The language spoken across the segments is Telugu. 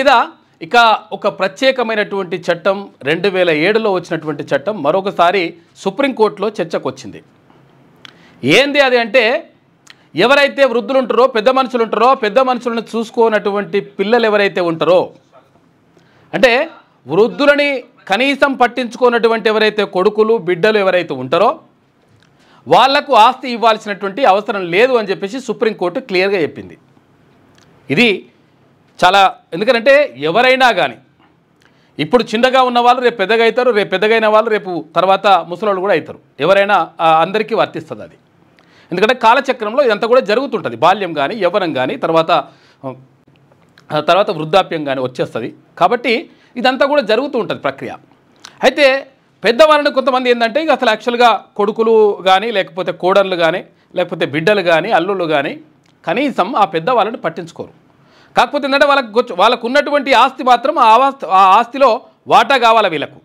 మీద ఇక ఒక ప్రత్యేకమైనటువంటి చట్టం 2007లో వచ్చినటువంటి చట్టం మరొకసారి సుప్రీంకోర్టులో చర్చకు వచ్చింది. ఏంది అది అంటే, ఎవరైతే వృద్ధులు ఉంటారో, పెద్ద మనుషులు ఉంటారో, పెద్ద మనుషులను చూసుకోనటువంటి పిల్లలు ఎవరైతే ఉంటారో, అంటే వృద్ధులని కనీసం పట్టించుకోనటువంటి ఎవరైతే కొడుకులు బిడ్డలు ఎవరైతే ఉంటారో వాళ్లకు ఆస్తి ఇవ్వాల్సినటువంటి అవసరం లేదు అని చెప్పేసి సుప్రీంకోర్టు క్లియర్గా చెప్పింది. ఇది చాలా, ఎందుకంటే ఎవరైనా కానీ ఇప్పుడు చిన్నగా ఉన్న వాళ్ళు రేపు పెద్దగా అవుతారు, రేపు పెద్దగా అయిన వాళ్ళు రేపు తర్వాత ముసలోళ్ళు కూడా అవుతారు. ఎవరైనా అందరికీ వర్తిస్తుంది అది. ఎందుకంటే కాలచక్రంలో ఇదంతా కూడా జరుగుతుంటుంది. బాల్యం కానీ, యవ్వనం కానీ, తర్వాత వృద్ధాప్యం కానీ వచ్చేస్తుంది. కాబట్టి ఇదంతా కూడా జరుగుతూ ఉంటుంది ప్రక్రియ. అయితే పెద్దవాళ్ళని కొంతమంది ఏంటంటే ఇక అసలు యాక్చువల్గా కొడుకులు కానీ, లేకపోతే కోడళ్ళు కానీ, లేకపోతే బిడ్డలు కానీ, అల్లుళ్ళు కానీ కనీసం ఆ పెద్దవాళ్ళని పట్టించుకోరు. కాకపోతే ఏంటంటే వాళ్ళకు ఉన్నటువంటి ఆస్తి మాత్రం ఆ ఆస్తిలో వాటా కావాలి వీళ్ళకు.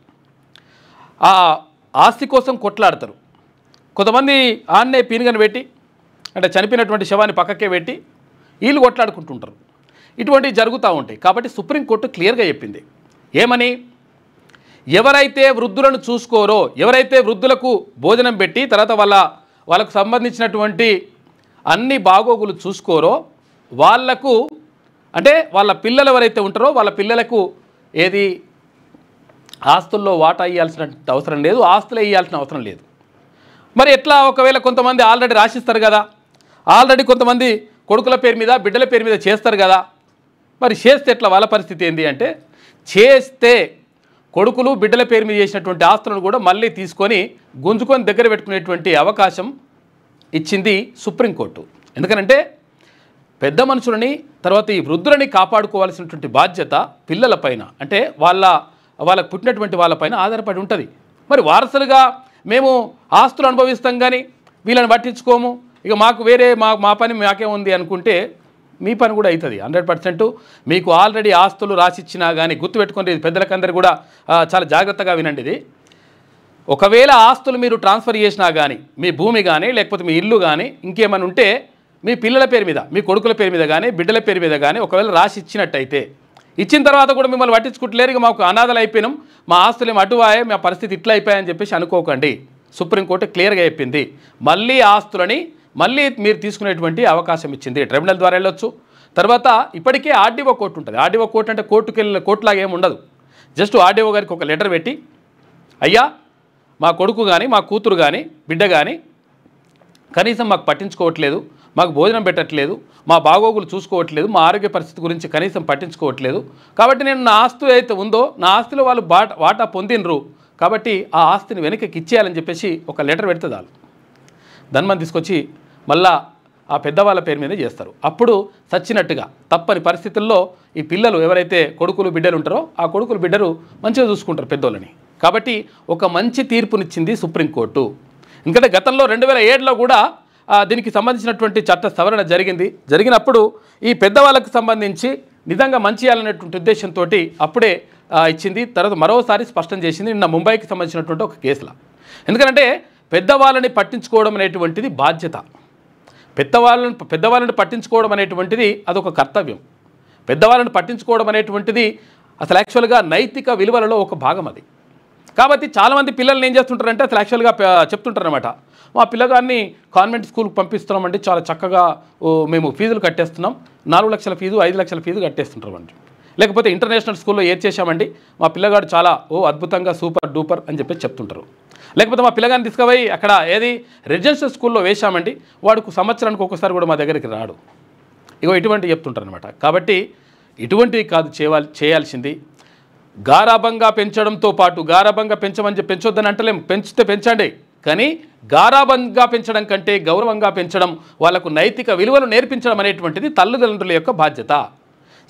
ఆ ఆస్తి కోసం కొట్లాడతారు. కొంతమంది ఆన్నే పీనుగను పెట్టి, అంటే చనిపోయినటువంటి శవాన్ని పక్కకే పెట్టి వీళ్ళు కొట్లాడుకుంటుంటారు. ఇటువంటివి జరుగుతూ ఉంటాయి. కాబట్టి సుప్రీంకోర్టు క్లియర్గా చెప్పింది ఏమని, ఎవరైతే వృద్ధులను చూసుకోరో, ఎవరైతే వృద్ధులకు భోజనం పెట్టి తర్వాత వాళ్ళకు సంబంధించినటువంటి అన్ని బాగోగులు చూసుకోరో వాళ్లకు, అంటే వాళ్ళ పిల్లలు ఎవరైతే ఉంటారో వాళ్ళ పిల్లలకు ఏది ఆస్తుల్లో వాటా ఇవ్వాల్సిన అవసరం లేదు, ఆస్తులే ఇవ్వాల్సిన అవసరం లేదు. మరి ఎట్లా, ఒకవేళ కొంతమంది ఆల్రెడీ రాసిస్తారు కదా, ఆల్రెడీ కొంతమంది కొడుకుల పేరు మీద బిడ్డల పేరు మీద చేస్తారు కదా, మరి చేస్తే ఎట్లా, వాళ్ళ పరిస్థితి ఏంటి అంటే, చేస్తే కొడుకులు బిడ్డల పేరు మీద చేసినటువంటి ఆస్తులను కూడా మళ్ళీ తీసుకొని గుంజుకొని దగ్గర పెట్టుకునేటువంటి అవకాశం ఇచ్చింది సుప్రీంకోర్టు. ఎందుకనంటే పెద్ద మనుషులని తర్వాత ఈ వృద్ధులని కాపాడుకోవాల్సినటువంటి బాధ్యత పిల్లలపైన, అంటే వాళ్ళకు పుట్టినటువంటి వాళ్ళపైన ఆధారపడి ఉంటుంది. మరి వారసులుగా మేము ఆస్తులు అనుభవిస్తాం కానీ వీళ్ళని పట్టించుకోము, ఇక మాకు వేరే మా పని మాకే ఉంది అనుకుంటే మీ పని కూడా అవుతుంది 100%. మీకు ఆల్రెడీ ఆస్తులు రాసిచ్చినా కానీ గుర్తుపెట్టుకుని పెద్దలకందరూ కూడా చాలా జాగ్రత్తగా వినండి. ఇది ఒకవేళ ఆస్తులు మీరు ట్రాన్స్ఫర్ చేసినా కానీ, మీ భూమి కానీ లేకపోతే మీ ఇల్లు కానీ ఇంకేమైనా ఉంటే మీ పిల్లల పేరు మీద, మీ కొడుకుల పేరు మీద కానీ బిడ్డల పేరు మీద కానీ ఒకవేళ రాసి ఇచ్చినట్టయితే, ఇచ్చిన తర్వాత కూడా మిమ్మల్ని పట్టించుకుంటలేరు, ఇక మాకు అనాథలు అయిపోయినాం, మా ఆస్తులు ఏమి అటువాయే, మా పరిస్థితి ఇట్లా అయిపోయాయని చెప్పేసి అనుకోకండి. సుప్రీంకోర్టు క్లియర్గా చెప్పింది. మళ్ళీ ఆస్తులని మళ్ళీ మీరు తీసుకునేటువంటి అవకాశం ఇచ్చింది. ట్రిబ్యునల్ ద్వారా వెళ్ళొచ్చు. తర్వాత ఇప్పటికే ఆర్డీఓ కోర్టు ఉంటుంది. ఆర్డీఓ కోర్టు అంటే కోర్టులాగా ఏమి ఉండదు. జస్ట్ ఆర్డీఓ గారికి ఒక లెటర్ పెట్టి, అయ్యా మా కొడుకు కానీ మా కూతురు కానీ బిడ్డ కానీ కనీసం మాకు పట్టించుకోవట్లేదు, మాకు భోజనం పెట్టట్లేదు, మా బాగోగులు చూసుకోవట్లేదు, మా ఆరోగ్య పరిస్థితి గురించి కనీసం పట్టించుకోవట్లేదు, కాబట్టి నేను నా ఆస్తి అయితే ఉందో నా ఆస్తిలో వాళ్ళు వాటా పొందినరు, కాబట్టి ఆ ఆస్తిని వెనక్కి ఇచ్చేయాలని చెప్పేసి ఒక లెటర్ పెడితే చాలు, ధన్మని తీసుకొచ్చి మళ్ళా ఆ పెద్దవాళ్ళ పేరు మీద చేస్తారు. అప్పుడు సచ్చినట్టుగా తప్పని పరిస్థితుల్లో ఈ పిల్లలు ఎవరైతే కొడుకులు బిడ్డలు ఉంటారో ఆ కొడుకులు బిడ్డలు మంచిగా చూసుకుంటారు పెద్దోళ్ళని. కాబట్టి ఒక మంచి తీర్పునిచ్చింది సుప్రీంకోర్టు. ఎందుకంటే గతంలో 2007లో కూడా దీనికి సంబంధించినటువంటి చట్ట సవరణ జరిగినప్పుడు ఈ పెద్దవాళ్ళకు సంబంధించి నిజంగా మంచి చేయాలనేటువంటి ఉద్దేశంతో అప్పుడే ఇచ్చింది. తర్వాత మరోసారి స్పష్టం చేసింది నిన్న ముంబైకి సంబంధించినటువంటి ఒక కేసులో. ఎందుకంటే పెద్దవాళ్ళని పట్టించుకోవడం అనేటువంటిది బాధ్యత. పెద్దవాళ్ళని పట్టించుకోవడం అనేటువంటిది అదొక కర్తవ్యం. పెద్దవాళ్ళని పట్టించుకోవడం అనేటువంటిది అసలు యాక్చువల్గా నైతిక విలువలలో ఒక భాగం అది. కాబట్టి చాలామంది పిల్లల్ని ఏం చేస్తుంటారంటే అసలు యాక్చువల్గా చెప్తుంటారనమాట, మా పిల్లగాన్ని కాన్వెంట్ స్కూల్కి పంపిస్తున్నామండి, చాలా చక్కగా మేము ఫీజులు కట్టేస్తున్నాం, 4 లక్షల ఫీజు 5 లక్షల ఫీజు కట్టేస్తుంటామండి, లేకపోతే ఇంటర్నేషనల్ స్కూల్లో చేశామండి, మా పిల్లగాడు చాలా అద్భుతంగా సూపర్ డూపర్ అని చెప్పేసి చెప్తుంటారు. లేకపోతే మా పిల్లగాన్ని తీసుకుపోయి అక్కడ రెసిడెన్షియల్ స్కూల్లో వేశామండి, వాడుకు సంవత్సరానికి ఒకసారి కూడా మా దగ్గరికి రాడు, ఇటువంటివి చెప్తుంటారు అనమాట. కాబట్టి ఇటువంటివి కాదు చేయాల్సింది. గారాబంగా పెంచడంతో పాటు, గారాబంగా పెంచొద్దని అంటలేం, పెంచితే పెంచండి, కానీ గారాబంగా పెంచడం కంటే గౌరవంగా పెంచడం, వాళ్ళకు నైతిక విలువలు నేర్పించడం అనేటువంటిది తల్లిదండ్రుల యొక్క బాధ్యత.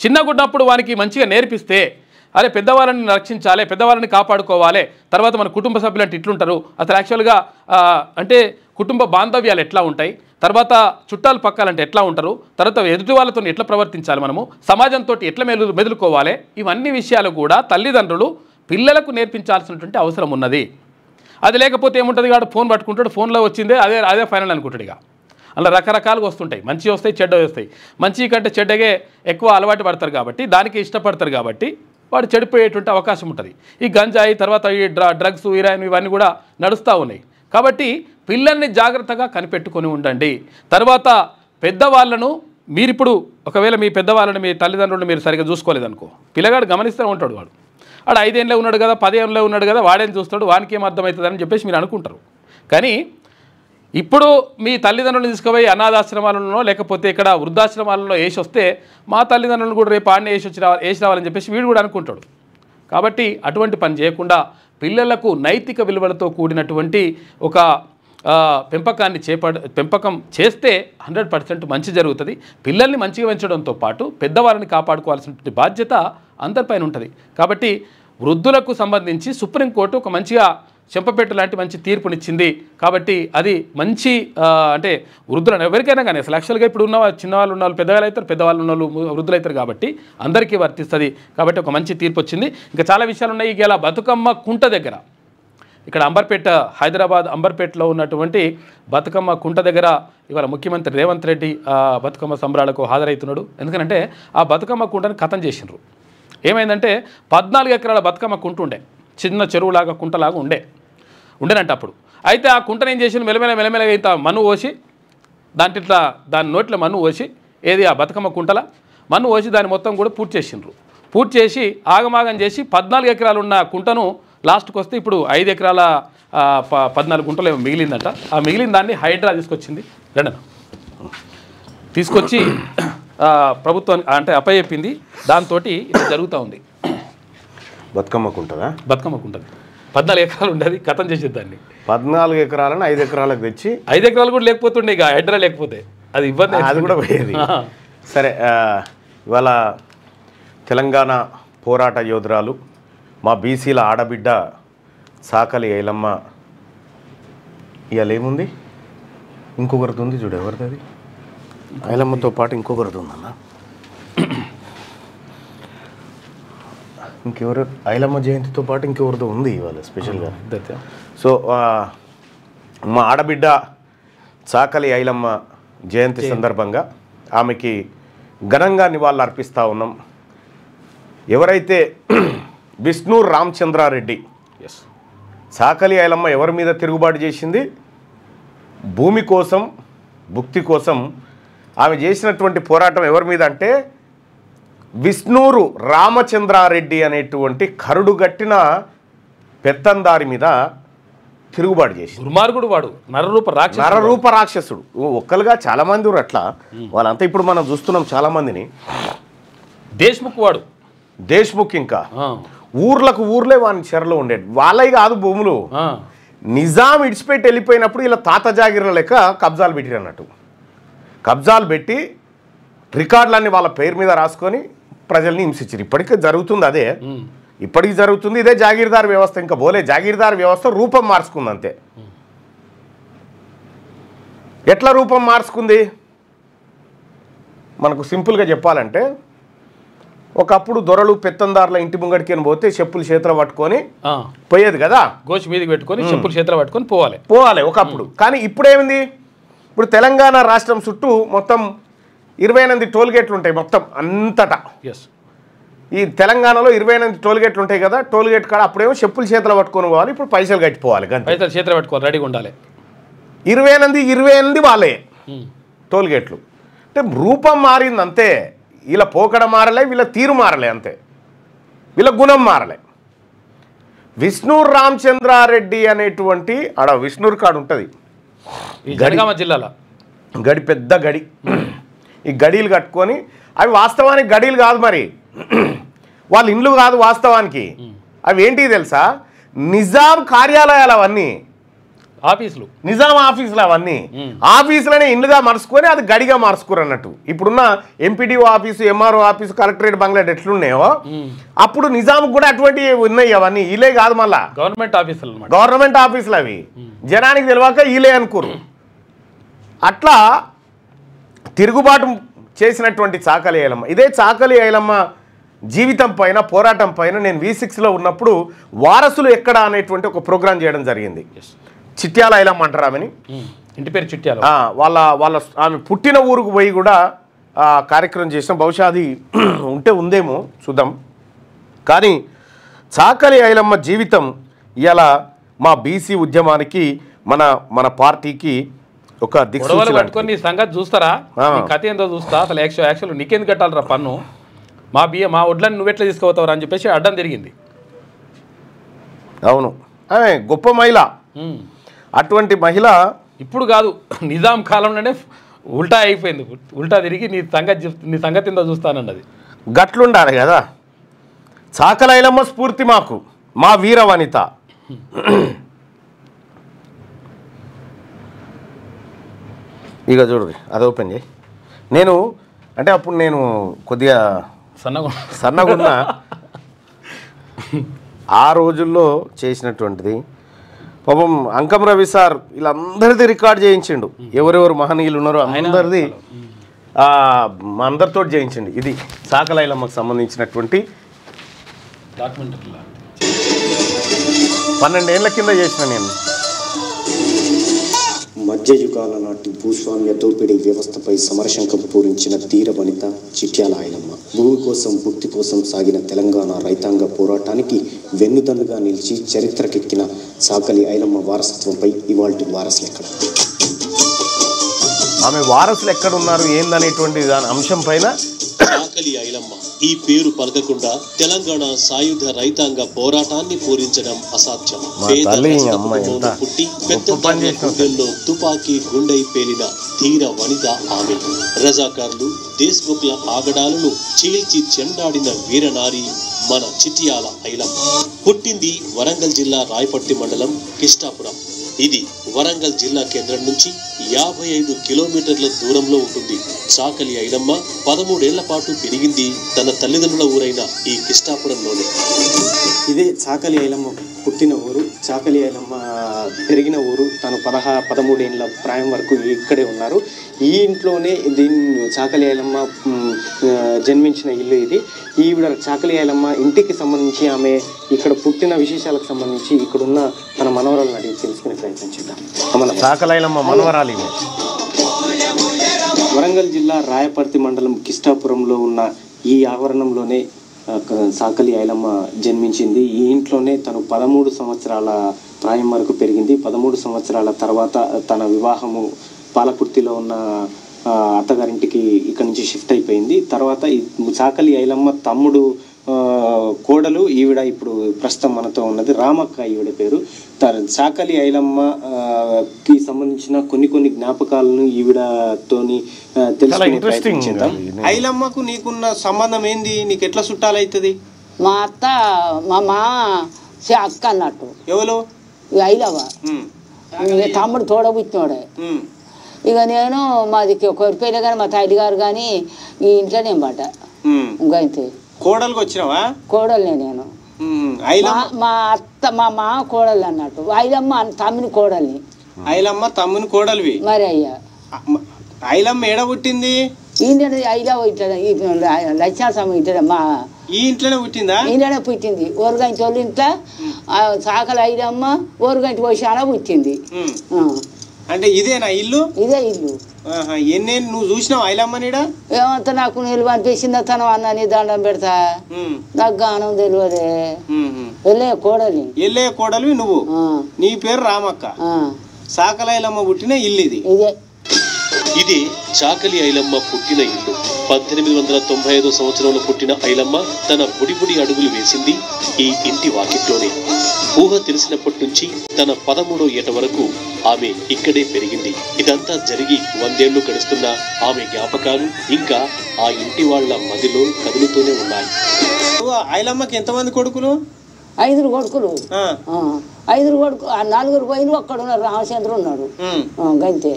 చిన్నగున్నప్పుడు వానికి మంచిగా నేర్పిస్తే, అరే పెద్దవాళ్ళని రక్షించాలి, పెద్దవాళ్ళని కాపాడుకోవాలి, తర్వాత మన కుటుంబ సభ్యులు అంటే ఇట్లుంటారు, అసలు యాక్చువల్గా అంటే కుటుంబ బాంధవ్యాలు ఎట్లా ఉంటాయి, తర్వాత చుట్టాలు పక్కాలంటే ఎట్లా ఉంటారు, తర్వాత ఎదుటి వాళ్ళతో ఎట్లా ప్రవర్తించాలి, మనము సమాజంతో ఎట్లా మెదులుకోవాలి, ఇవన్నీ విషయాలు కూడా తల్లిదండ్రులు పిల్లలకు నేర్పించాల్సినటువంటి అవసరం ఉన్నది. అది లేకపోతే ఏముంటుంది, వాడు ఫోన్ పట్టుకుంటాడు, ఫోన్లో వచ్చిందే అదే ఫైనల్ అనుకుంటాడు. ఇక అలా రకరకాలుగా వస్తుంటాయి, మంచి వస్తాయి, చెడ్డ వస్తాయి. మంచి కంటే చెడ్డగే ఎక్కువ అలవాటు పడతారు కాబట్టి, దానికి ఇష్టపడతారు కాబట్టి వాడు చెడిపోయేటువంటి అవకాశం ఉంటుంది. ఈ గంజాయి తర్వాత ఈ డ్రగ్స్, హీరాయిన్ ఇవన్నీ కూడా నడుస్తూ ఉన్నాయి. కాబట్టి పిల్లల్ని జాగ్రత్తగా కనిపెట్టుకొని ఉండండి. తర్వాత పెద్దవాళ్ళను మీరిప్పుడు ఒకవేళ మీ పెద్దవాళ్ళని మీ తల్లిదండ్రులను మీరు సరిగ్గా చూసుకోలేదనుకో, పిల్లగాడు గమనిస్తూ ఉంటాడు. వాడు 5 ఏళ్ళలో ఉన్నాడు కదా, 10 ఏళ్ళలో ఉన్నాడు కదా, వాడేం చూస్తాడు, వానికి ఏం అర్థమవుతుందని చెప్పేసి మీరు అనుకుంటారు. కానీ ఇప్పుడు మీ తల్లిదండ్రులను తీసుకుపోయి అనాథాశ్రమాలలో లేకపోతే ఇక్కడ వృద్ధాశ్రమాలలో వేసి వస్తే మా తల్లిదండ్రులను కూడా రేపు ఆడనే వేసి రావాలని చెప్పేసి వీడు కూడా అనుకుంటాడు. కాబట్టి అటువంటి పని చేయకుండా పిల్లలకు నైతిక విలువలతో కూడినటువంటి ఒక పెంపకం చేస్తే 100% మంచి జరుగుతుంది. పిల్లల్ని మంచిగా పెంచడంతో పాటు పెద్దవారిని కాపాడుకోవాల్సినటువంటి బాధ్యత అందరిపైన ఉంటుంది. కాబట్టి వృద్ధులకు సంబంధించి సుప్రీంకోర్టు ఒక మంచిగా చెంపపెట్టు లాంటి మంచి తీర్పునిచ్చింది. కాబట్టి అది మంచి అంటే వృద్ధులను ఎవరికైనా కానీ అసలు యాక్చువల్గా ఇప్పుడు ఉన్న చిన్నవాళ్ళు ఉన్న వాళ్ళు పెద్దవాళ్ళు అవుతారు, పెద్దవాళ్ళు ఉన్న వాళ్ళు వృద్ధులు అవుతారు కాబట్టి అందరికీ వర్తిస్తుంది. కాబట్టి ఒక మంచి తీర్పు వచ్చింది. ఇంకా చాలా విషయాలు ఉన్నాయి. ఇలా బతుకమ్మ కుంట దగ్గర ఇక్కడ అంబర్పేట, హైదరాబాద్ అంబర్పేటలో ఉన్నటువంటి బతుకమ్మ కుంట దగ్గర ఇవాళ ముఖ్యమంత్రి రేవంత్ రెడ్డి బతుకమ్మ సంబరాలకు హాజరవుతున్నాడు. ఎందుకంటే ఆ బతుకమ్మ కుంటని ఖతం చేసినారు. ఏమైందంటే 14 ఎకరాల బతుకమ్మ కుంట ఉండే, చిన్న చెరువులాగా కుంటలాగా ఉండేనంట అప్పుడు. అయితే ఆ కుంటను ఏం చేసి మెల్లమెల్లగా ఇంత మన్ను పోసి దాని నోట్లో మన్ను పోసి ఏది ఆ బతుకమ్మ కుంటల మన్ను పోసి దాన్ని మొత్తం కూడా పూర్తి చేసిండ్రు. పూర్తి చేసి ఆగమాగం చేసి 14 ఎకరాలు ఉన్న కుంటను లాస్ట్కి వస్తే ఇప్పుడు 5 ఎకరాల 14 గుంటలు ఏమో మిగిలిందంట. ఆ మిగిలిన దాన్ని హైడ్రా తీసుకొచ్చి ప్రభుత్వం అంటే అప్పచెప్పింది. దాంతో ఇది జరుగుతూ ఉంది. బతుకమ్మ కుంటదా? బతుకమ్మ కుంటది 14 ఎకరాలు ఉండేది, కథం చేసేది దాన్ని. 14 ఎకరాలను 5 ఎకరాలకు తెచ్చి 5 ఎకరాలు కూడా లేకపోతుండే, ఇక హైడ్రా లేకపోతే అది ఇబ్బంది, అది కూడా పోయేది. సరే, ఇవాళ తెలంగాణ పోరాట యోధురాలు మా బీసీల ఆడబిడ్డ సాకలి ఐలమ్మ ఇవాళ ఏముంది, ఇంకొకరిది ఉంది చూడు, ఎవరిది అది? ఐలమ్మతో పాటు ఇంకొకరిది ఉందన్న. ఇంకెవరు? ఐలమ్మ జయంతితో పాటు ఇంకెవరిదో ఉంది ఇవాళ స్పెషల్గా. సో మా ఆడబిడ్డ సాకలి ఐలమ్మ జయంతి సందర్భంగా ఆమెకి ఘనంగా నివాళులు అర్పిస్తూ ఉన్నాం. ఎవరైతే విష్ణూర్ రామచంద్రారెడ్డి, సాకలి ఐలమ్మ ఎవరి మీద తిరుగుబాటు చేసింది? భూమి కోసం, భుక్తి కోసం ఆమె చేసినటువంటి పోరాటం ఎవరి మీద అంటే విష్ణూరు రామచంద్రారెడ్డి అనేటువంటి కరుడుగట్టిన పెత్తందారి మీద తిరుగుబాటు చేసి, దుర్మార్గుడు వాడు, నరరూప రాక్షసుడు. ఒక్కలుగా చాలామంది అట్లా, వాళ్ళంతా ఇప్పుడు మనం చూస్తున్నాం చాలామందిని. దేశ్ముఖ్ ఇంకా ఊర్లకు ఊర్లే వాని చెరలో ఉండేది. వాళ్ళవి కాదు భూములు, నిజాం ఇడిచిపెట్టి వెళ్ళిపోయినప్పుడు ఇలా తాత జాగిర్ల లెక్క కబ్జాలు పెట్టిరు అన్నట్టు. కబ్జాలు పెట్టి రికార్డులన్నీ వాళ్ళ పేరు మీద రాసుకొని ప్రజల్ని హింసించారు. ఇప్పటికీ జరుగుతుంది అదే, ఇప్పటికీ జరుగుతుంది ఇదే జాగీర్దార్ వ్యవస్థ. ఇంకా పోలే, జాగీర్దార్ వ్యవస్థ రూపం మార్చుకుంది అంతే. ఎట్లా రూపం మార్చుకుంది మనకు సింపుల్గా చెప్పాలంటే, ఒకప్పుడు దొరలు పెత్తందారుల ఇంటి ముంగడికి పోతే చెప్పులు చేతులు పట్టుకొని పోయేది కదా, గోచి మీదకి పెట్టుకొని చెప్పులు చేతులు పట్టుకొని పోవాలి ఒకప్పుడు. కానీ ఇప్పుడు ఏమింది, ఇప్పుడు తెలంగాణ రాష్ట్రం చుట్టూ మొత్తం 28 టోల్గేట్లు ఉంటాయి మొత్తం అంతటా. ఈ తెలంగాణలో 28 టోల్గేట్లు ఉంటాయి కదా, టోల్గేట్ కాడ అప్పుడేమో చెప్పులు చేతులు పట్టుకొని పోవాలి, ఇప్పుడు పైసలు కట్టిపోవాలి, పైసలు చేతులు పట్టుకోవాలి, రెడీగా ఉండాలి. 28 వాళ్ళే టోల్గేట్లు. అంటే రూపం మారింది అంతే, వీళ్ళ పోకడ మారలే, వీళ్ళ తీరు మారలే అంతే, వీళ్ళ గుణం మారలే. విష్ణూర్ రామచంద్రారెడ్డి అనేటువంటి ఆడ విష్ణూర్ కాడు ఉంటుంది జనగామ జిల్లాలో, గడి పెద్ద గడి. ఈ గడీలు కట్టుకొని, అవి వాస్తవానికి గడీలు కాదు, మరి వాళ్ళ ఇండ్లు కాదు వాస్తవానికి. అవి ఏంటి తెలుసా, నిజాం కార్యాలయాలు అవన్నీ, ఆఫీసులు, నిజాం ఆఫీసులు అవన్నీ. ఆఫీసులనే ఇండ్లుగా మార్చుకొని అది గడిగా మార్చుకోరు అన్నట్టు. ఇప్పుడున్న MPDO office, MRO office, collectorate బంగ్లాడ్ ఎట్లున్నాయో అప్పుడు నిజాం కూడా అటువంటివి ఉన్నాయి. అవన్నీ ఈలే కాదు, మళ్ళా గవర్నమెంట్ ఆఫీసులు అవి. జనానికి తెలియక ఈలే అనుకోరు. అట్లా తిరుగుబాటు చేసినటువంటి చాకలి ఐలమ్మ. ఇదే చాకలి ఐలమ్మ జీవితం పైన, పోరాటం పైన నేను V6లో ఉన్నప్పుడు వారసులు ఎక్కడ అనేటువంటి ఒక ప్రోగ్రాం చేయడం జరిగింది. చిట్యాల ఐలమ్మ అంటారు ఆమెని. ఇంటి పేరు చిట్యాల. వాళ్ళ వాళ్ళ ఆమె పుట్టిన ఊరుకు పోయి కూడా కార్యక్రమం చేసినాం. బహుశా అది ఉందేమో చూద్దాం. కానీ చాకలి ఐలమ్మ జీవితం ఇలా మా బీసీ ఉద్యమానికి మన పార్టీకి ఒక దిక్సూచి పట్టుకొని నీ సంగతి చూస్తారా, కథ ఏందో చూస్తా. అసలు యాక్చువల్ నీకెందుకు కట్టాలరా పన్ను, మా వడ్లని నువ్వెట్లా తీసుకుపోతావురా అని చెప్పేసి అడ్డం తిరిగింది. అవును, ఆమె గొప్ప మహిళ. అటువంటి మహిళ ఇప్పుడు కాదు, నిజాం కాలంలోనే ఉల్టా అయిపోయింది. ఉల్టా తిరిగి నీ సంగతి ఏందో చూస్తానన్నది. గట్లుండాలి కదా. చాకలి ఐలమ్మ స్ఫూర్తి మాకు, మా వీర వనిత. ఇక చూడు, అది ఓపెన్ చేయి. నేను అంటే అప్పుడు నేను కొద్దిగా సన్నగున్నా. ఆ రోజుల్లో చేసినటువంటిది పాపం అంకం రవి సార్ వీళ్ళందరిది రికార్డ్ చేయించిండు. ఎవరెవరు మహనీయులు ఉన్నారో అందరిది అందరితో చేయించండి. ఇది చాకలి ఐలమ్మకు సంబంధించినటువంటి 12 ఏళ్ల కింద చేసిన నేను. మధ్యయుగాల నాటి భూస్వామ్య దోపిడీ వ్యవస్థపై సమరశంఖం పూరించిన ధీర వనిత చిట్యాల ఐలమ్మ. భూమి కోసం, భుక్తి కోసం సాగిన తెలంగాణ రైతాంగ పోరాటానికి వెన్నుదన్నుగా నిలిచి చరిత్రకెక్కిన చాకలి ఐలమ్మ వారసత్వంపై ఇవాల్టి వారసులెక్కడ, ఆమె వారసులు ఎక్కడున్నారు ఏందనేటువంటి దాని అంశం పైన చాకలి ఐలమ్మ ఈ పేరు పలకకుండా తెలంగాణ సాయుధ రైతాంగ పోరాటాన్ని పూరించడం అసాధ్యం. పుట్టి పెద్ద తుపాకీ గుండె పేలిన ధీర వనిత ఆమె. రజాకార్లు, దేశ్ముఖ్ల ఆగడాలను చీల్చి చెండాడిన వీరనారి మన చిట్యాల ఐలమ్మ. పుట్టింది వరంగల్ జిల్లా రాయపర్తి మండలం కిష్టాపురం. ఇది వరంగల్ జిల్లా కేంద్రం నుంచి 55 కిలోమీటర్ల దూరంలో ఉంటుంది. చాకలి ఐలమ్మ 13 ఏళ్ల పాటు పెరిగింది తన తల్లిదండ్రుల ఊరైన ఈ కిష్టాపురంలోనే. ఇదే చాకలి ఐలమ్మ పుట్టిన ఊరు, చాకలి ఐలమ్మ పెరిగిన ఊరు. తను 13 ఏళ్ళ ప్రాయం వరకు ఇక్కడే ఉన్నారు. ఈ ఇంట్లోనే చాకలి ఐలమ్మ జన్మించిన ఇల్లు ఇది. ఈవిడ చాకలి ఐలమ్మ ఇంటికి సంబంధించి, ఆమె ఇక్కడ పుట్టిన విశేషాలకు సంబంధించి ఇక్కడున్న తన మనవరాలను అడిగి తెలుసుకునే ప్రయత్నం చేద్దాం. చాకలి ఐలమ్మ మనవరాలు. వరంగల్ జిల్లా రాయపర్తి మండలం కిష్టాపురంలో ఉన్న ఈ ఆవరణంలోనే చాకలి ఐలమ్మ జన్మించింది. ఈ ఇంట్లోనే తను 13 సంవత్సరాల ప్రాయం వరకు పెరిగింది. 13 సంవత్సరాల తర్వాత తన వివాహము పాలకుర్తిలో ఉన్న అత్తగారింటికి ఇక్కడ నుంచి షిఫ్ట్ అయిపోయింది. తర్వాత ఈ చాకలి ఐలమ్మ తమ్ముడు కోడలు ఈవిడ ఇప్పుడు ప్రస్తుతం మనతో ఉన్నది, రామక్క ఈవిడ పేరు. చాకలి ఐలమ్మకి సంబంధించిన కొన్ని జ్ఞాపకాలను ఈవిడతోని తెలుసుకునే ప్రయత్నం చేద్దాం. ఐలమ్మకు నీకున్న సంబంధం ఏంది? నీకు ఎట్లా చుట్టాలవుతుంది? మా అత్త మా అక్క అన్నట్టు. ఎవరు? ఐలవ్వ. తమ్ముడు తోడబుచ్చినోడే. ఇక నేను మాది కొరిపోయినా కానీ మా తల్లి గారు కానీ ఈ ఇంట్లోనే పడ్డా. ఇంకా అంతే. కోడలుగా వచ్చినావా? కోడలే నేను. మా అత్త మా కోడలు అన్నట్టు. ఐలమ్మ తమ్ముని కోడల్ని. ఐలమ్మ తమ్ముని కోడలివి మరి అయ్యా. ఐలమ్మ ఏడ పుట్టింది? ఈయన ఐలవ్వ ఇట్లా లక్ష్మణ ఇట్లా మా ఈ ఇంట్లోనే పుట్టిందా? ఈయననే పుట్టింది. ఓరుగంటి వాళ్ళు ఇంట్లో చాకలి ఐలమ్మ ఓరుగంటి పోషాన పుట్టింది. అంటే ఇదేనా ఇల్లు? ఇదే ఇల్లు. ఎన్నేళ్ళు నువ్వు చూసినావు ఐలమ్మనిడా? ఏమంతా నాకు నిలువ అనిపించిందా తను అన్న నీ దండం పెడతా, నాకు గానం తెలియదే. వెళ్ళే కోడలి. వెళ్ళే కోడలి నువ్వు. నీ పేరు రామక్క. చాకలి ఐలమ్మ పుట్టిన ఇల్లు ఇది. ఇదే చాకలి ఐలమ్మ పుట్టిన ఇల్లు. 1895 సంవత్సరంలో పుట్టిన ఐలమ్మ తన బుడిబుడి అడుగులు వేసింది ఈ ఇంటి వాకిట్లోనే. ఊహ తెలిసినప్పటి నుంచి తన 13వ ఏట వరకు ఆమె ఇక్కడే పెరిగింది. ఇదంతా జరిగి 100 ఏళ్లు గడుస్తున్న ఆమె జ్ఞాపకాలు ఇంకా ఆ ఇంటి వాళ్ళ మదిలో కదులుతూనే ఉన్నాయి. ఐలమ్మకి ఎంతమంది కొడుకులు? 5 కొడుకులు. 5 కొడుకు, 4 పోయిన ఒక్కడున్నారు. రామచంద్ర ఉన్నాడు గంతే.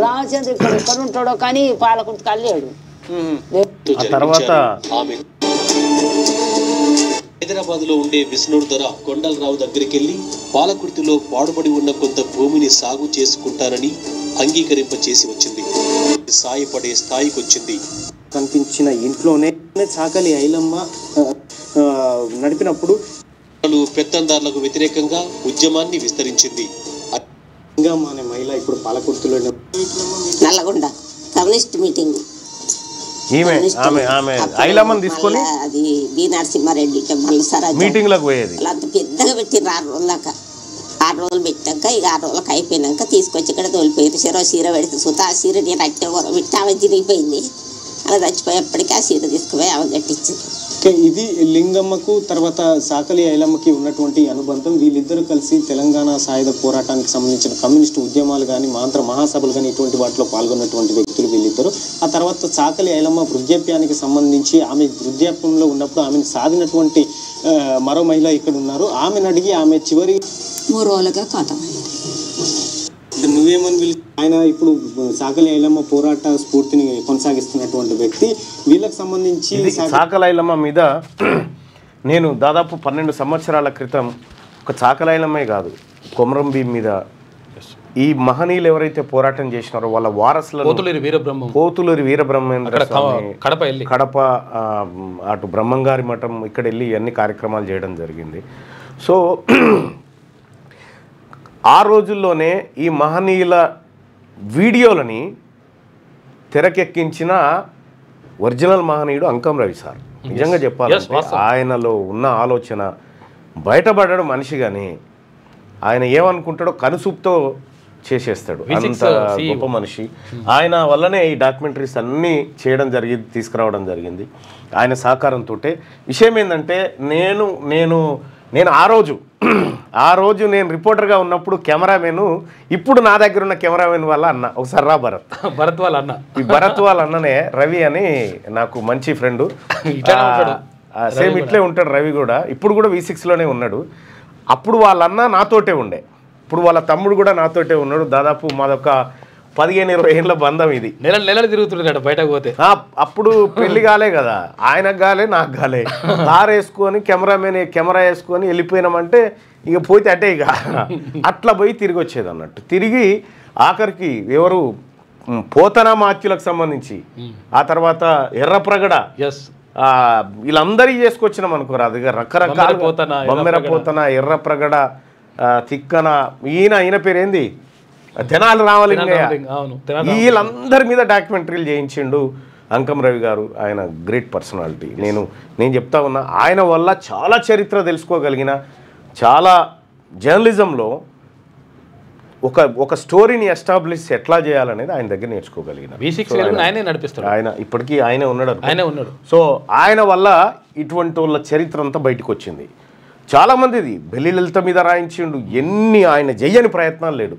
రామచంద్ర ఇక్కడ ఉంటాడో కానీ పాలకుర్తి కల్లేడు. తర్వాత హైదరాబాద్ లో ఉండే విష్ణుడు ధర కొండలరావు దగ్గరికి వెళ్లి పాలకుర్తిలో పాడుబడి ఉన్న కొంత భూమిని సాగు చేసుకుంటానని అంగీకరింప చేసి వచ్చింది. సాయపడే స్థాయికి వచ్చింది. కనిపించిన ఇంట్లోనే చాకలి ఐలమ్మ నడిపినప్పుడు పెత్తందారులకు వ్యతిరేకంగా ఉద్యమాన్ని విస్తరించింది. లింగమ్మ అనే మహిళ ఇప్పుడు పాలకుర్తిలో నల్లగొండ కమ్యూనిస్ట్ మీటింగ్ ఆమె ఐలమ్మని తీసుకొని అది B Narasimha Reddy temple sir meeting లకు పోయేది. అంత పెద్దగా పెట్టిర్రు 6 రోజుల దాకా. 6 రోజులు పెట్టాక ఇక 6 రోజులకు అయిపోయినాక తీసుకొచ్చి ఇక్కడ తోలిపోయారు. చీర పెడితే సుత ఆ చీర నేను అట్టే పెట్టి ఆమె తిరిగిపోయింది. అలా చచ్చిపోయేప్పటికీ ఆ చీర తీసుకుపోయి ఆమె కట్టించింది. ఇది లింగమ్మకు తర్వాత సాకలి ఐలమ్మకి ఉన్నటువంటి అనుబంధం. వీళ్ళిద్దరూ కలిసి తెలంగాణ సాయుధ పోరాటానికి సంబంధించిన కమ్యూనిస్టు ఉద్యమాలు కానీ మాంత్ర మహాసభలు కానీ ఇటువంటి వాటిలో పాల్గొన్నటువంటి వ్యక్తులు వీళ్ళిద్దరు. ఆ తర్వాత సాకలి ఐలమ్మ వృద్ధాప్యానికి సంబంధించి ఆమె వృద్ధాప్యంలో ఉన్నప్పుడు ఆమెను సాధినటువంటి మరో మహిళ ఇక్కడ ఉన్నారు. ఆమెను అడిగి ఆమె చివరి 3 రోజులుగా ఖాతం. నువ్వేమని ఆయన ఇప్పుడు సాకలి ఐలమ్మ పోరాట స్ఫూర్తిని కొనసాగిస్తున్నటువంటి వ్యక్తి. వీళ్ళకి సంబంధించి సాకలి ఐలమ్మ మీద నేను దాదాపు 12 సంవత్సరాల క్రితం ఒక సాకలి ఐలమ్మే కాదు కొమరం భీం మీద ఈ మహనీయులు ఎవరైతే పోరాటం చేసినారో వాళ్ళ వారసులను పోతులూరి వీరబ్రహ్మేంద్ర స్వామి కడప అటు బ్రహ్మంగారి మఠం ఇక్కడ వెళ్ళి అన్ని కార్యక్రమాలు చేయడం జరిగింది. సో ఆ రోజుల్లోనే ఈ మహనీయుల వీడియోలని తెరకెక్కించిన ఒరిజినల్ మహనీయుడు అంకం రవి సార్. నిజంగా చెప్పాలంటే ఆయనలో ఉన్న ఆలోచన బయటపడ్డాడు మనిషి, కానీ ఆయన ఏమనుకుంటాడో కనుసూపుతో చేసేస్తాడు. అంత గొప్ప మనిషి. ఆయన వల్లనే ఈ డాక్యుమెంటరీస్ అన్నీ చేయడం జరిగింది, తీసుకురావడం జరిగింది ఆయన సహకారంతో. విషయం ఏంటంటే నేను ఆ రోజు నేను రిపోర్టర్గా ఉన్నప్పుడు కెమెరామెన్ ఇప్పుడు నా దగ్గర ఉన్న కెమెరామెన్ వాళ్ళ అన్న ఒకసారి రా భరత్ వాళ్ళ అన్న, ఈ భరత్ వాళ్ళ అన్ననే రవి అని నాకు మంచి ఫ్రెండ్. సేమ్ ఇట్లే ఉంటాడు రవి కూడా. ఇప్పుడు కూడా V6లోనే ఉన్నాడు. అప్పుడు వాళ్ళ అన్న నాతోటే ఉండే, ఇప్పుడు వాళ్ళ తమ్ముడు కూడా నాతోటే ఉన్నాడు. దాదాపు మాదొక 15-20 ఏళ్ళ బంధం ఇది. నెలలు తిరుగుతున్నాడు బయటకు పోతే. అప్పుడు పెళ్లి కాలే కదా, ఆయనకు కాలే నాకు కాలే. కార్ వేసుకొని కెమెరా వేసుకొని వెళ్ళిపోయినామంటే ఇక పోతే అటే ఇక అట్లా పోయి తిరిగి వచ్చేది అన్నట్టు. తిరిగి ఆఖరికి ఎవరు పోతనా మాత్యులకు సంబంధించి, ఆ తర్వాత ఎర్రప్రగడ వీళ్ళందరికీ చేసుకొచ్చినాం అనుకోరా. అది రకరకాల బొమ్మెర పోతన, ఎర్రప్రగడ, తిక్కన, ఈయన పేరేంది తెనాలి రామలింగయ్య, వీళ్ళందరి మీద డాక్యుమెంటరీలు చేయించిండు అంకం రవి గారు. ఆయన గ్రేట్ పర్సనాలిటీ. నేను చెప్తా ఉన్నా, ఆయన వల్ల చాలా చరిత్ర తెలుసుకోగలిగిన, చాలా జర్నలిజంలో ఒక స్టోరీని ఎస్టాబ్లిష్ ఎట్లా చేయాలనేది ఆయన దగ్గర నేర్చుకోగలిగిన. ఆయన ఇప్పటికీ ఆయనే ఉన్నాడు. సో ఆయన వల్ల ఇటువంటి వాళ్ళ చరిత్ర అంతా బయటకు వచ్చింది. చాలామందిది బెల్లి లలిత మీద రాయించిండు. ఎన్ని ఆయన చెయ్యని ప్రయత్నాలు లేడు.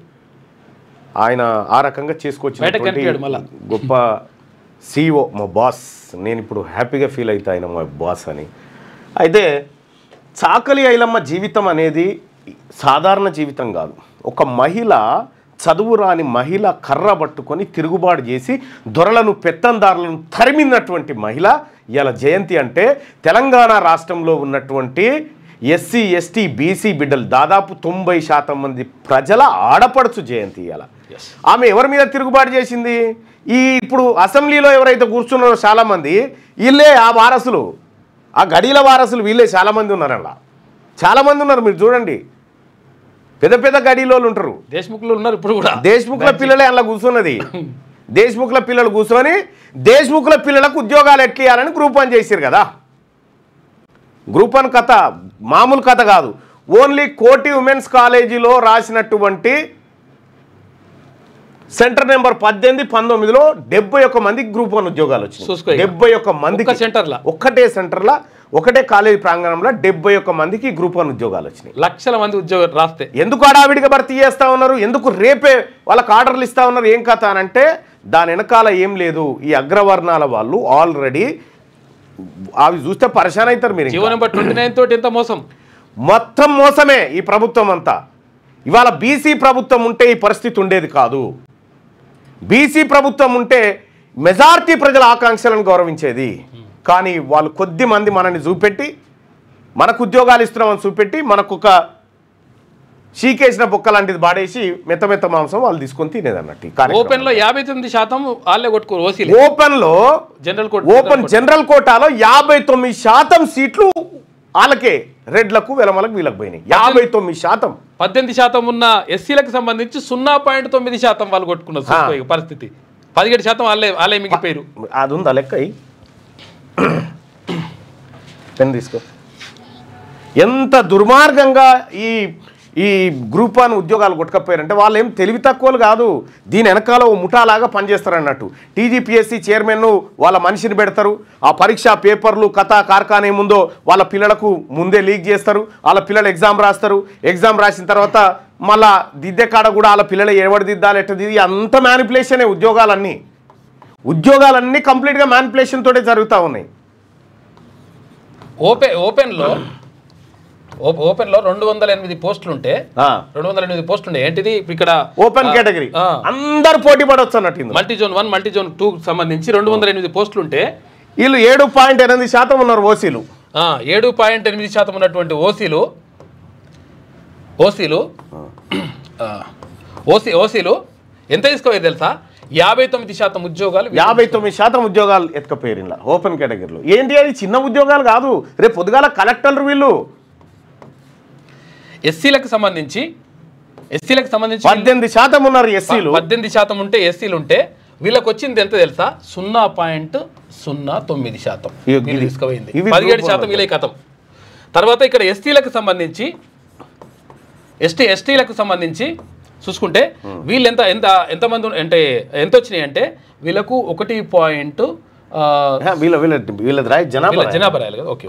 ఆయన ఆ రకంగా చేసుకొచ్చినటువంటి గొప్ప CEO, మా బాస్. నేను ఇప్పుడు హ్యాపీగా ఫీల్ అవుతా ఆయన మా బాస్ అని. అయితే సాకలి ఐలమ్మ జీవితం అనేది సాధారణ జీవితం కాదు. ఒక మహిళ, చదువు రాని మహిళ కర్ర పట్టుకొని తిరుగుబాటు చేసి దొరలను పెత్తందారులను తరిమినటువంటి మహిళ ఇవాళ జయంతి. అంటే తెలంగాణ రాష్ట్రంలో ఉన్నటువంటి SC, ST, BC బిడ్డలు దాదాపు 90% మంది ప్రజల ఆడపడుచు జయంతి ఇవాళ. ఆమె ఎవరి మీద తిరుగుబాటు చేసింది? ఇప్పుడు అసెంబ్లీలో ఎవరైతే కూర్చున్నారో చాలామంది వీళ్ళే ఆ వారసులు, ఆ గడిల వారసులు వీళ్ళే చాలామంది ఉన్నారు. అలా చాలామంది ఉన్నారు. మీరు చూడండి, పెద్ద పెద్ద గడిలోళ్ళు ఉంటారు. దేశ్ముఖులు ఉన్నారు. ఇప్పుడు కూడా దేశ్ముఖుల పిల్లలే అలా కూర్చున్నది. దేశ్ముఖుల పిల్లలు కూర్చొని దేశ్ముఖుల పిల్లలకు ఉద్యోగాలు ఎట్లియాలని గ్రూప్ 1 చేశారు కదా. గ్రూప్ 1 కథ మామూలు కథ కాదు. ఓన్లీ కోటి ఉమెన్స్ కాలేజీలో రాసినటువంటి సెంటర్ నెంబర్ 18, 19లో 71 మందికి గ్రూప్ 1 ఉద్యోగాలు వచ్చినాయి. 71 మందికి ఒక్కటే సెంటర్లో ఒకటే కాలేజీ ప్రాంగణంలో 71 మందికి గ్రూప్ 1 ఉద్యోగాలు వచ్చినాయి. లక్షల మంది ఉద్యోగాలు రాస్తే ఎందుకు ఆడావిడిగా భర్తీ చేస్తూ ఉన్నారు? ఎందుకు రేపే వాళ్ళకి ఆర్డర్లు ఇస్తూ ఉన్నారు? ఏం కథ అనంటే దాని వెనకాల ఏం లేదు. ఈ అగ్రవర్ణాల వాళ్ళు ఆల్రెడీ అవి చూస్తే పరిశాన్ అవుతారు. మీరు జీవో నెంబర్ 29 తోటి ఎంత మోసం, మొత్తం మోసమే ఈ ప్రభుత్వం అంతా. ఇవాళ బీసీ ప్రభుత్వం ఉంటే ఈ పరిస్థితి ఉండేది కాదు. బీసీ ప్రభుత్వం ఉంటే మెజారిటీ ప్రజల ఆకాంక్షలను గౌరవించేది. కానీ వాళ్ళు కొద్ది మంది మనల్ని చూపెట్టి, మనకు ఉద్యోగాలు ఇస్తున్నామని చూపెట్టి, మనకు ఒక చీకేసిన బొక్క లాంటిది బాడేసి మెత్త మాంసం వాళ్ళు తీసుకొని తినేది అన్నట్టు. ఓపెన్ లో 59% వాళ్ళే కొట్టుకోరు. ఓపెన్లో జనరల్ కోటాలో 59% సీట్లు వాళ్ళకే, రెడ్లకు వెలమలకు వీళ్ళకి పోయినాయి. 59%. 18% ఉన్న ఎస్సీలకు సంబంధించి 0.9% వాళ్ళు కొట్టుకున్నారు పరిస్థితి. 17% వాళ్ళే మిగిలిపోయారు. అది ఉందా లెక్క? పెన్ తీసుకో. ఎంత దుర్మార్గంగా ఈ గ్రూప్ 1 ఉద్యోగాలు కొట్టుకపోయారంటే వాళ్ళు ఏం తెలివి తక్కువలు కాదు, దీని వెనకాల ఓ ముఠాలాగా పనిచేస్తారన్నట్టు. టీజీపీఎస్సీ చైర్మన్ వాళ్ళ మనిషిని పెడతారు, ఆ పరీక్ష పేపర్లు కథా కార్ఖానా ఏముందో వాళ్ళ పిల్లలకు ముందే లీక్ చేస్తారు, వాళ్ళ పిల్లలు ఎగ్జామ్ రాస్తారు, ఎగ్జామ్ రాసిన తర్వాత మళ్ళా దిద్దే కాడ కూడా వాళ్ళ పిల్లలు ఎవడు దిద్దాలి ఎట్ట దిద్ది అంత మ్యానిపులేషనే. ఉద్యోగాలన్నీ కంప్లీట్గా మ్యానిపులేషన్ తోటే జరుగుతూ ఉన్నాయి. ఓపెన్లో 208 పోస్టులు ఉంటే 208 పోస్టులు ఉండే ఏంటిది ఇక్కడ ఓపెన్ కేటగిరీ అందరు పోటీ పడవచ్చు అన్నట్టు. మల్టీజోన్ 1 మల్టీజోన్ 2 సంబంధించి 208 పోస్టులు ఉంటే వీళ్ళు 7.8% ఉన్నారు ఓసీలు. 7.8% ఉన్నటువంటి ఓసీలు ఎంత తీసుకోవాలి తెలుసా? 59% ఉద్యోగాలు. 59% ఉద్యోగాలు ఎత్తుకపోయారు ఇలా ఓపెన్ కేటగిరీలో. ఏంటి అది చిన్న ఉద్యోగాలు కాదు, రేపు పొద్దుగాల కలెక్టర్లు వీళ్ళు. ఎస్సీలకు సంబంధించి 18% ఉన్నారు ఎస్సీలు. 18% ఉంటే ఎస్సీలు ఉంటే వీళ్ళకి వచ్చింది ఎంత తెలుసా? 0.09% వీళ్ళు తీసుకుపోయింది. 17% వీళ్ళ కథం. తర్వాత ఇక్కడ ఎస్టీలకు సంబంధించి చూసుకుంటే వీళ్ళు ఎంతమంది అంటే ఎంత వచ్చినాయి అంటే వీళ్ళకు 1. జనాభా రాయాలి కదా. ఓకే,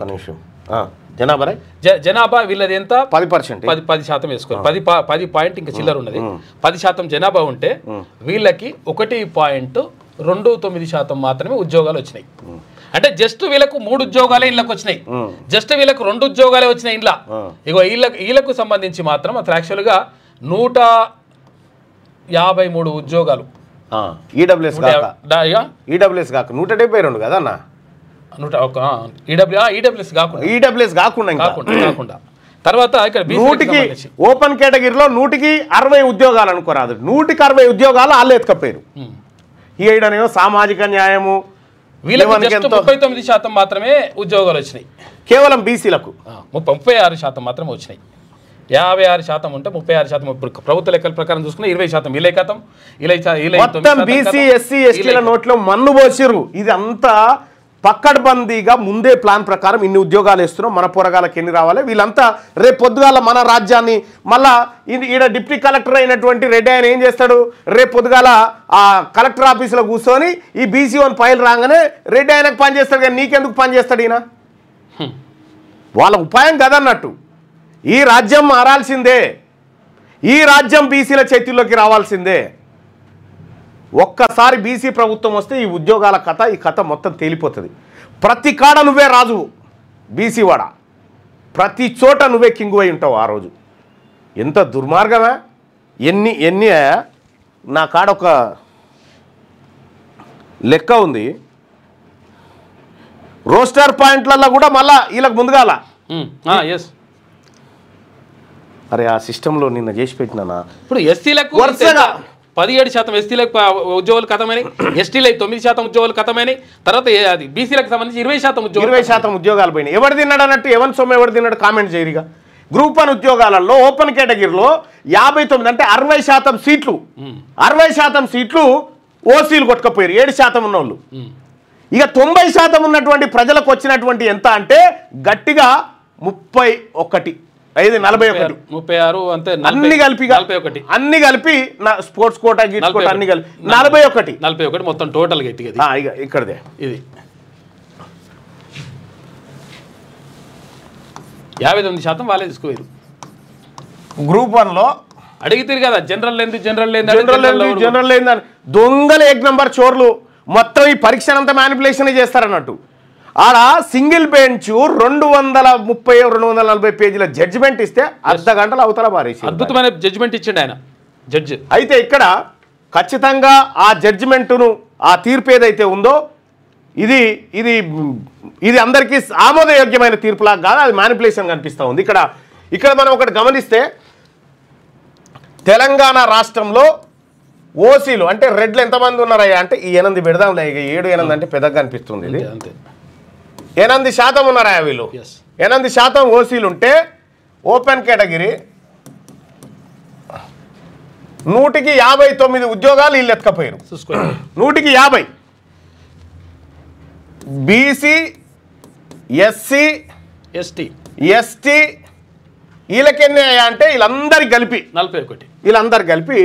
జనాభా వీళ్ళది ఎంత? 10% వేసుకోవాలి. 10 పాయింట్ ఇంకా చిల్లర ఉన్నది. 10% జనాభా ఉంటే వీళ్ళకి 1.29% మాత్రమే ఉద్యోగాలు వచ్చినాయి. అంటే జస్ట్ వీళ్ళకు 3 ఉద్యోగాలే ఇళ్ళకి వచ్చినాయి, జస్ట్ వీళ్ళకు 2 ఉద్యోగాలే వచ్చినాయి ఇంట్లో. ఇగో వీళ్ళకు సంబంధించి మాత్రం అసలు యాక్చువల్గా 153 ఉద్యోగాలు. ఈడబ్ల్యూఎస్ కాక 172 కదా అన్న. ఈడబ్ల్యూఎస్ కాకుండా తర్వాత ఇక్కడ ఓపెన్ కేటగిరీలో 160 ఉద్యోగాలు అనుకోరాదు, 160 ఉద్యోగాలు వాళ్ళు ఎత్తుకపోయారు. ఈడనేమో సామాజిక న్యాయము 39% మాత్రమే ఉద్యోగాలు వచ్చినాయి కేవలం బీసీలకు. 36% మాత్రమే వచ్చినాయి. 56% ఉంటే 36%. ఇప్పుడు ప్రభుత్వ లెక్కల ప్రకారం చూసుకున్నా 20% వీళ్ళే కథం. మొత్తం బీసీ ఎస్సీ ఎస్టీల నోట్లో మన్ను పోసిరు. ఇది అంతా పక్కడ్బందీగా ముందే ప్లాన్ ప్రకారం ఇన్ని ఉద్యోగాలు వేస్తున్నాం, మన పోరగాళ్ళకి ఎన్ని రావాలి. వీళ్ళంతా రేపు పొద్దుగాల మన రాజ్యాన్ని మళ్ళా ఈడ డిప్యూటీ కలెక్టర్ అయినటువంటి రెడ్డి ఆయన ఏం చేస్తాడు, రేపు పొద్దుగాల ఆ కలెక్టర్ ఆఫీసులో కూర్చొని ఈ బీసీ1 ఫైల్ రాగానే రెడ్డి ఆయనకు పని చేస్తాడు, కానీ నీకెందుకు పని చేస్తాడు ఈయన? వాళ్ళ ఉపాయం కదన్నట్టు. ఈ రాజ్యం మారాల్సిందే, ఈ రాజ్యం బీసీల చేతుల్లోకి రావాల్సిందే. ఒక్కసారి బీసీ ప్రభుత్వం వస్తే ఈ ఉద్యోగాల కథ ఈ కథ మొత్తం తేలిపోతుంది. ప్రతి కాడ నువ్వే రాజు బీసీ వాడ, ప్రతి చోట నువ్వే కింగు అయి ఉంటావు ఆ రోజు. ఎంత దుర్మార్గమా! ఎన్ని నా కాడ ఒక లెక్క ఉంది. రోస్టర్ పాయింట్లలో కూడా మళ్ళా వీళ్ళకి ముందుగాల. అరే ఆ సిస్టంలో నిన్న చేసి పెట్టినా. ఇప్పుడు ఎస్సీలకు 17% ఎస్టీలకు ఉద్యోగాలు కథమని, ఎస్టీలకు 9% ఉద్యోగాలు కథమని, తర్వాత అది బీసీలకు సంబంధించి 20% ఉద్యోగాలు పోయినాయి. ఎవరు తిన్నాడు అన్నట్టు ఎవరి సొమ్ము ఎవరు తిన్నాడు కామెంట్ చేయరిగా. గ్రూప్ 1 ఉద్యోగాలలో ఓపెన్ కేటగిరీలో 59 అంటే 60% సీట్లు, 60% సీట్లు ఓసీలు కొట్టుకపోయారు. 7% ఉన్నోళ్ళు. ఇక 90% ఉన్నటువంటి ప్రజలకు వచ్చినటువంటి ఎంత అంటే గట్టిగా 31, 41 అంతే. అన్ని కలిపి స్పోర్ట్స్ కోటా గీట్ అన్ని కలిపి 41 మొత్తం టోటల్ గా ఇక్కడదే. ఇది 59% వాళ్ళే తీసుకోలేదు. గ్రూప్ 1లో అడిగితే కదా జనరల్ లేని దొంగలు 1 నంబర్ చోర్లు మొత్తం ఈ పరీక్షనంతా మ్యానిపులేషన్ చేస్తారన్నట్టు. ఆడ సింగిల్ బెంచ్ 230-240 పేజీల జడ్జిమెంట్ ఇస్తే అర్ధ గంటలు అవతల పారేసి అద్భుతమైన జడ్జిమెంట్ ఇచ్చిండు ఆయన జడ్జి. అయితే ఇక్కడ ఖచ్చితంగా ఆ జడ్జిమెంటును ఆ తీర్పు ఏదైతే ఉందో ఇది ఇది ఇది అందరికీ ఆమోదయోగ్యమైన తీర్పులాగా కాదు, అది మ్యానిపులేషన్ కనిపిస్తూ ఉంది. ఇక్కడ మనం ఒకటి గమనిస్తే తెలంగాణ రాష్ట్రంలో ఓసీలు అంటే రెడ్లు ఎంతమంది ఉన్నారయ్యా అంటే ఈ 8 పెడదాంలే, ఇక 7-8 అంటే పెద్దగా కనిపిస్తుంది. ఇది 8% ఉన్నారా వీళ్ళు. 8% ఓసీలు ఉంటే ఓపెన్ కేటగిరీ 100కి 59 ఉద్యోగాలు వీళ్ళు ఎత్తుకపోయారు. చూసుకోండి 100కి 50. బీసీ, ఎస్సీ, ఎస్టీ వీళ్ళకెన్ని అంటే వీళ్ళందరికి కలిపి 41. వీళ్ళందరు కలిపి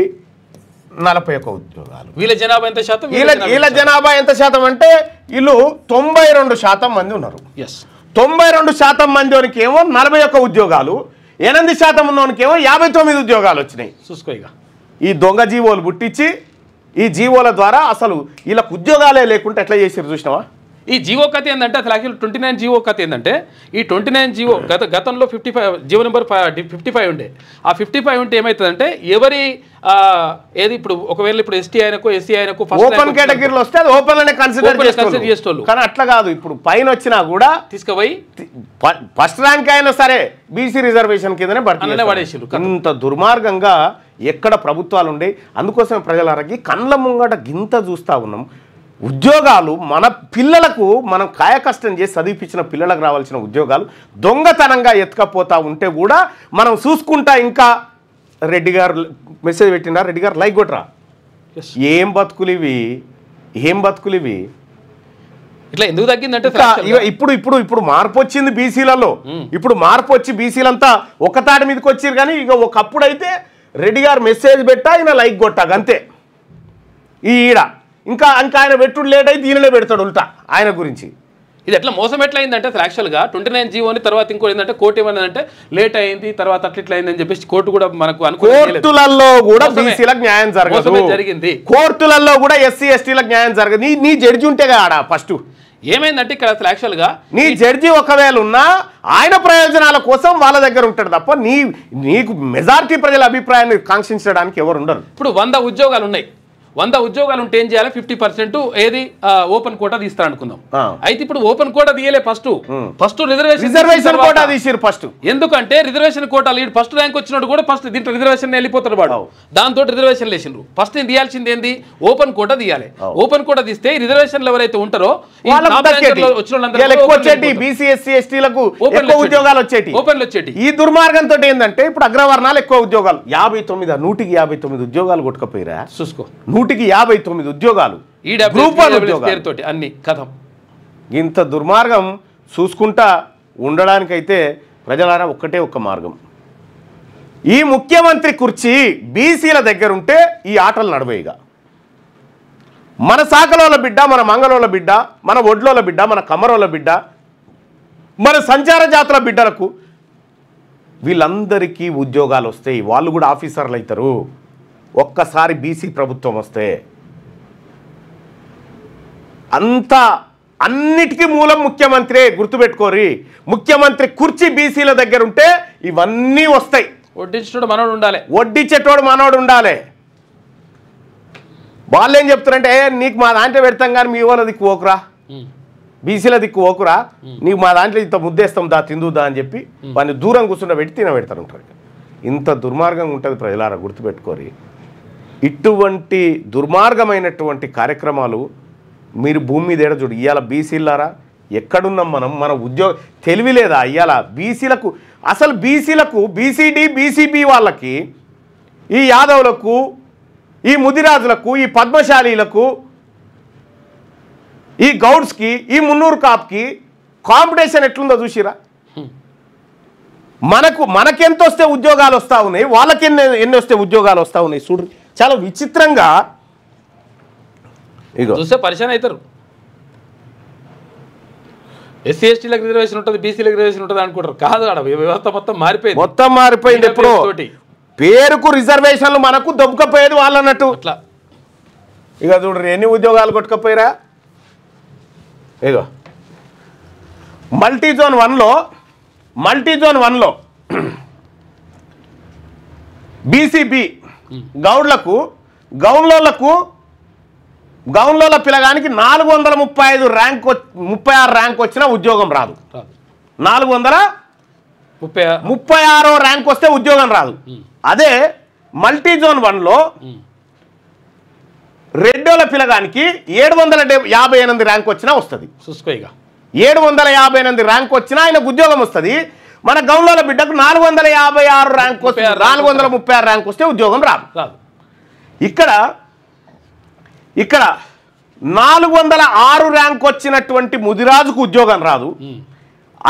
41 ఉద్యోగాలు. వీళ్ళ జనాభా ఎంత శాతం? వీళ్ళ జనాభా ఎంత శాతం అంటే వీళ్ళు 92% మంది ఉన్నారు. 92% మందికి ఏమో 41 ఉద్యోగాలు, 8% ఉన్నోనికి ఏమో 59 ఉద్యోగాలు వచ్చినాయి. చూసుకో ఇక ఈ దొంగ జీవోలు పుట్టించి ఈ జీవోల ద్వారా అసలు వీళ్ళకు ఉద్యోగాలే లేకుంటే ఎట్లా చేసారు చూసినావా? ఈ జీవో కథ ఏంటంటే అసలు యాక్చువల్ 29 జీవో కథ ఏంటంటే ఈ 29 జీవో గతంలో 55 జీవో నెంబర్ 55 ఉండే. ఆ 55 ఉంటే ఏమవుతుందంటే ఎవరి ఏది ఇప్పుడు ఒకవేళ ఇప్పుడు ఎస్టీ ఆయనకు ఎస్సీ ఆయనకు ఓపెన్ కేటగిరీలో వస్తే అది ఓపెన్ అనే కన్సిడర్ చేస్తారు. కానీ అట్లా కాదు, ఇప్పుడు పైన వచ్చినా కూడా తీసుకుపోయి ఫస్ట్ ర్యాంక్ అయినా సరే బీసీ రిజర్వేషన్ కిందనే పడేసారు. ఇంత దుర్మార్గంగా ఎక్కడ ప్రభుత్వాలు ఉండే. అందుకోసం ప్రజలకి కళ్ళ ముంగట గింత చూస్తూ ఉన్నాం. ఉద్యోగాలు మన పిల్లలకు మనం కాయకష్టం చేసి చదివిపించిన పిల్లలకు రావాల్సిన ఉద్యోగాలు దొంగతనంగా ఎత్తుకపోతా ఉంటే కూడా మనం చూసుకుంటా. ఇంకా రెడ్డి గారు మెసేజ్ పెట్టినా, రెడ్డి గారు లైక్ కొట్టరా. ఏం బతుకులు ఇవి ఇట్లా ఎందుకు తగ్గిందంటే ఇప్పుడు మార్పు వచ్చింది బీసీలలో. ఇప్పుడు మార్పు వచ్చి బీసీలంతా ఒక తాటి మీదకి వచ్చారు. కానీ ఇక ఒకప్పుడు అయితే రెడ్డి గారు మెసేజ్ పెట్టా ఈయన లైక్ కొట్టా అంతే. ఈడ ఇంకా ఆయన పెట్టుడు లేట్ అయితే ఈయననే పెడతాడు ఉల్టా ఆయన గురించి. ఇది ఎట్లా మోసం ఎట్లా అయిందంటే అసలు యాక్చువల్గా 29 జీవోని తర్వాత ఇంకోటి ఏంటంటే కోర్టు ఏమన్నదంటే లేట్ అయింది తర్వాత అట్లా అయిందని చెప్పేసి కోర్టు కూడా మనకు కోర్టులలో కూడా బీసీలకు న్యాయం జరిగింది. కోర్టులలో కూడా ఎస్సీ ఎస్టీలకు న్యాయం జరగదు. నీ జడ్జి ఉంటే కదా ఫస్ట్ ఏమైందంటే ఇక్కడ అసలు యాక్చువల్గా నీ జడ్జి ఒకవేళ ఉన్నా ఆయన ప్రయోజనాల కోసం వాళ్ళ దగ్గర ఉంటాడు తప్ప నీకు మెజారిటీ ప్రజల అభిప్రాయాన్ని కాంక్షించడానికి ఎవరు ఉండరు. ఇప్పుడు 100 ఉద్యోగాలు ఉన్నాయి. 100 ఉద్యోగాలు ఉంటే ఏం చేయాలి? 50% ఏది ఓపెన్ కోటా తీస్తారు అనుకుందాం. అయితే ఇప్పుడు ఓపెన్ కోటా తీయలే. ఫస్ట్ రిజర్వేషన్ కోటా తీసిరు ఫస్ట్. ఎందుకంటే reservation quota lead first rank వచ్చినట్టు కూడా ఫస్ట్ దీంట్లో రిజర్వేషన్ వెళ్ళిపోతారు వాడు. దాంతో రిజర్వేషన్ లేచిండ్రు. ఫస్ట్ తీయాల్సింది ఏంది? ఓపెన్ కోటా తీయాలి. ఓపెన్ కోటా తీస్తే రిజర్వేషన్లు ఎవరైతే ఉంటారో ఈ దుర్మార్గంతో ఏంటంటే ఇప్పుడు అగ్రవర్ణాలు ఎక్కువ ఉద్యోగాలు 59 100కి 59 ఉద్యోగాలు కొట్టుకపోయిరా. చూసుకో 100కి 59 ఉద్యోగాలు అన్ని కథం. ఇంత దుర్మార్గం చూసుకుంటా ఉండడానికైతే ప్రజలారా ఒక్కటే ఒక్క మార్గం. ఈ ముఖ్యమంత్రి కుర్చీ బీసీల దగ్గర ఉంటే ఈ ఆటలు నడవేయగా మన సాకలోల బిడ్డ, మన మంగళోల బిడ్డ, మన ఒడ్లోల బిడ్డ, మన కమరోల బిడ్డ, మన సంచార జాతుల బిడ్డలకు వీళ్ళందరికీ ఉద్యోగాలు వస్తాయి. వాళ్ళు కూడా ఆఫీసర్లు అవుతారు ఒక్కసారి బీసీ ప్రభుత్వం వస్తే. అన్నిటికీ మూలం ముఖ్యమంత్రి. గుర్తుపెట్టుకోరి, ముఖ్యమంత్రి కుర్చీ బీసీల దగ్గర ఉంటే ఇవన్నీ వస్తాయి. వడ్డించేటోడు మనోడు ఉండాలి. వాళ్ళు ఏం చెప్తారంటే నీకు మా దాంట్లో పెడతాం కానీ మీ వాళ్ళ దిక్కు ఓకురా, బీసీల దిక్కు ఓకురా, నీకు మా దాంట్లో ఇంత ముద్దేస్తాం దా తిందుదా అని చెప్పి వాడిని దూరం కూర్చుంటే పెట్టి తినబెడతారు ఉంటారు. ఇంత దుర్మార్గంగా ఉంటుంది ప్రజలారా, గుర్తుపెట్టుకోరి. ఇటువంటి దుర్మార్గమైనటువంటి కార్యక్రమాలు మీరు భూమి మీద ఏడ చూడు. ఇవాళ బీసీలారా ఎక్కడున్నాం మనం? మన తెలివి లేదా ఇవాళ బీసీలకు? అసలు బీసీలకు బీసీడీ బీసీబీ వాళ్ళకి, ఈ యాదవులకు, ఈ ముదిరాజులకు, ఈ పద్మశాలీలకు, ఈ గౌడ్స్కి, ఈ మున్నూరు కాప్కి కాంపిటీషన్ ఎట్లుందో చూసిరా? మనకెంత వస్తే ఉద్యోగాలు వస్తూ ఉన్నాయి, వాళ్ళకి ఎన్ని వస్తే ఉద్యోగాలు వస్తూ ఉన్నాయి. చూడు చాలా విచిత్రంగా. ఇగో చూస్తే పరిశాన్ అవుతారు. ఎస్సీ ఎస్టీలకు రిజర్వేషన్ ఉంటుంది, బీసీలకు రిజర్వేషన్ ఉంటుంది అనుకుంటారు. కాదు, ఆడ వ్యవస్థ మొత్తం మారిపోయింది. ఎప్పుడో పేరుకు రిజర్వేషన్లు మనకు దొబ్బకపోయేది వాళ్ళు అన్నట్టు. అట్లా ఇక చూడరు ఎన్ని ఉద్యోగాలు కొట్టుకపోయారా. ఇగో మల్టీ జోన్ 1లో బీసీబీ గౌన్లోల పిల్లగానికి 435 ర్యాంక్ 36 ర్యాంక్ వచ్చినా ఉద్యోగం రాదు. 436 ర్యాంక్ వస్తే ఉద్యోగం రాదు. అదే మల్టీ జోన్ 1లో రెడ్డోల పిల్లగానికి 758 ర్యాంక్ వచ్చినా వస్తుంది. 758 ర్యాంక్ వచ్చినా ఆయనకు ఉద్యోగం వస్తుంది. మన గౌన్లోల బిడ్డకు 456 ర్యాంక్ వస్తుంది. 436 ర్యాంక్ వస్తే ఉద్యోగం రాదు. ఇక్కడ 406 ర్యాంక్ వచ్చినటువంటి ముదిరాజుకు ఉద్యోగం రాదు.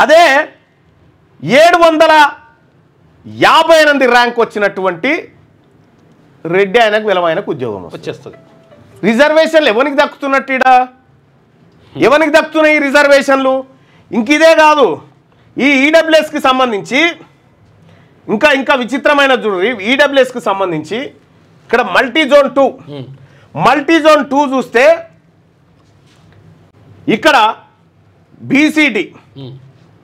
అదే 758 ర్యాంక్ వచ్చినటువంటి రెడ్డి ఆయనకు వెలమైనకు ఉద్యోగం వచ్చేస్తుంది. రిజర్వేషన్లు ఎవరికి దక్కుతున్నట్టు? ఎవరికి దక్కుతున్నాయి రిజర్వేషన్లు? ఇంక ఇదే కాదు, ఈ ఈడబ్ల్యూఎస్కి సంబంధించి ఇంకా విచిత్రమైన చూడండి. ఈడబ్ల్యూఎస్కి సంబంధించి ఇక్కడ మల్టీజోన్ 2 చూస్తే ఇక్కడ బీసీడీ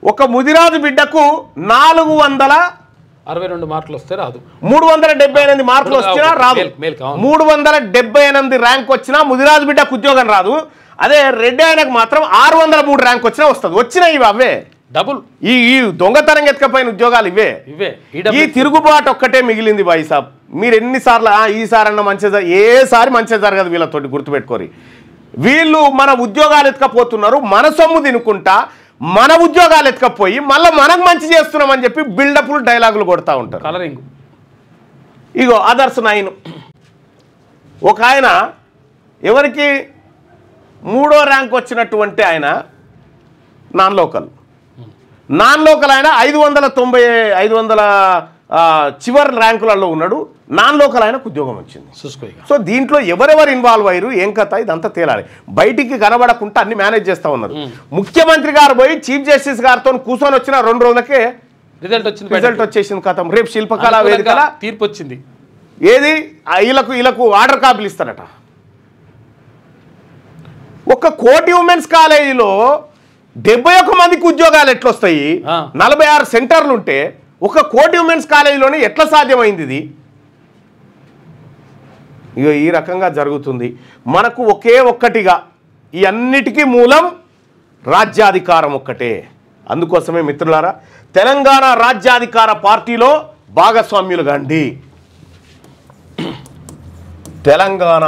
ఒక ముదిరాజు బిడ్డకు 462 మార్కులు వస్తే రాదు, 378 మార్కులు వచ్చినా రాదు, 378 ర్యాంక్ వచ్చినా ముదిరాజు బిడ్డకు ఉద్యోగం రాదు. అదే రెడ్డి ఆయనకు మాత్రం 603 ర్యాంక్ వచ్చినా వస్తుంది. వచ్చినాయి ఇవి అవే డబుల్. ఈ దొంగతనం ఎత్తుకపోయిన ఉద్యోగాలు ఇవే. ఈ తిరుగుబాటు ఒక్కటే మిగిలింది బాయ్ సాబ్. మీరు ఎన్నిసార్లు ఈసారన్నా మంచిగా, ఏసారి మంచిగా జరగదు వీళ్ళతోటి, గుర్తుపెట్టుకోరి. వీళ్ళు మన ఉద్యోగాలు ఎత్తుకపోతున్నారు, మన సొమ్ము తినుకుంటా మన ఉద్యోగాలు ఎత్తుకపోయి మళ్ళీ మనకు మంచి చేస్తున్నామని చెప్పి బిల్డప్లు డైలాగులు కొడతా ఉంటారు. కలరింగ్. ఇగో అదర్స్ 9 ఒక ఆయన ఎవరికి 3వ ర్యాంక్ వచ్చినటువంటి ఆయన నాన్ లోకల్ ఆయన 500 చివరి ర్యాంకులలో ఉన్నాడు. నాన్ లోకల్ ఆయనకు ఉద్యోగం వచ్చింది. సో దీంట్లో ఎవరెవరు ఇన్వాల్వ్ అయ్యారు, ఏం కథ, ఇదంతా తేలాలి. బయటికి కనబడకుండా అన్ని మేనేజ్ చేస్తూ ఉన్నారు. ముఖ్యమంత్రి గారు పోయి చీఫ్ జస్టిస్ గారితో కూర్చొని వచ్చిన 2 రోజులకే రిజల్ట్ వచ్చేసింది. కథం. రేపు శిల్పకళా వేదికల తీర్పు వచ్చింది. ఏది వీళ్ళకు ఆర్డర్ కాపీలు ఇస్తారట. 1 కోటి ఉమెన్స్ కాలేజీలో 71 మందికి ఉద్యోగాలు ఎట్లొస్తాయి? 46 సెంటర్లు ఉంటే 1 కోటి ఉమెన్స్ కాలేజీలోనే ఎట్లా సాధ్యమైంది ఇది? ఇగో ఈ రకంగా జరుగుతుంది. మనకు ఒక్కటిగా ఈ అన్నిటికీ మూలం రాజ్యాధికారం ఒక్కటే. అందుకోసమే మిత్రులారా, తెలంగాణ రాజ్యాధికార పార్టీలో భాగస్వామ్యులు కండి. తెలంగాణ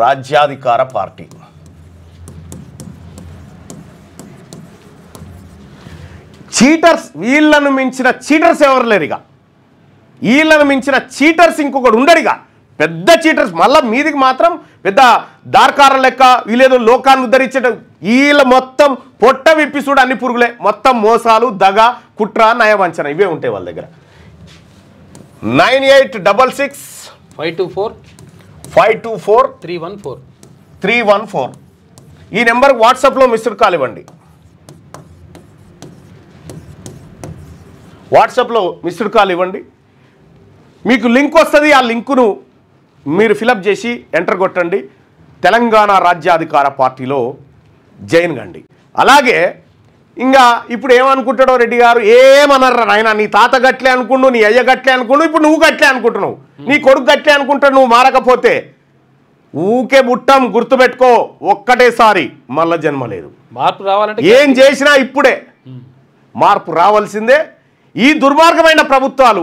రాజ్యాధికార పార్టీ చీటర్స్, వీళ్ళను మించిన చీటర్స్ ఎవరు లేరుగా. వీళ్ళను మించిన చీటర్స్ ఇంకొకటి ఉండడిగా. పెద్ద చీటర్స్ మళ్ళీ మీదికి మాత్రం పెద్ద దార్కారం లెక్క వీళ్ళేదో లోకాన్ని ఉద్ధరించడం. వీళ్ళ మొత్తం పొట్ట విప్పిసుడు అన్ని పురుగులే. మొత్తం మోసాలు, దగ, కుట్ర, నయవంచన ఇవే ఉంటాయి వాళ్ళ దగ్గర. 9866 524 314 ఈ నెంబర్కి వాట్సాప్లో మిస్డ్ కాల్ ఇవ్వండి. వాట్సాప్లో మిస్డ్ కాల్ ఇవ్వండి. మీకు లింక్ వస్తుంది. ఆ లింకును మీరు ఫిలప్ చేసి ఎంటర్ కొట్టండి. తెలంగాణ రాజ్యాధికార పార్టీలో జాయిన్ కండి. అలాగే ఇంకా ఇప్పుడు ఏమనుకుంటాడో రెడ్డి గారు, ఏమన్నారు నాయన, నీ తాత గట్లే అనుకుండు, నీ అయ్య గట్లే అనుకుండు, ఇప్పుడు నువ్వు గట్లే అనుకుంటున్నావు, నీ కొడుకు గట్లే అనుకుంటాడు. నువ్వు మారకపోతే ఊకే బుట్టం, గుర్తుపెట్టుకో, ఒక్కటేసారి మళ్ళా జన్మ లేదు. మార్పు రావాలంటే ఏం చేసినా ఇప్పుడే మార్పు రావాల్సిందే. ఈ దుర్మార్గమైన ప్రభుత్వాలు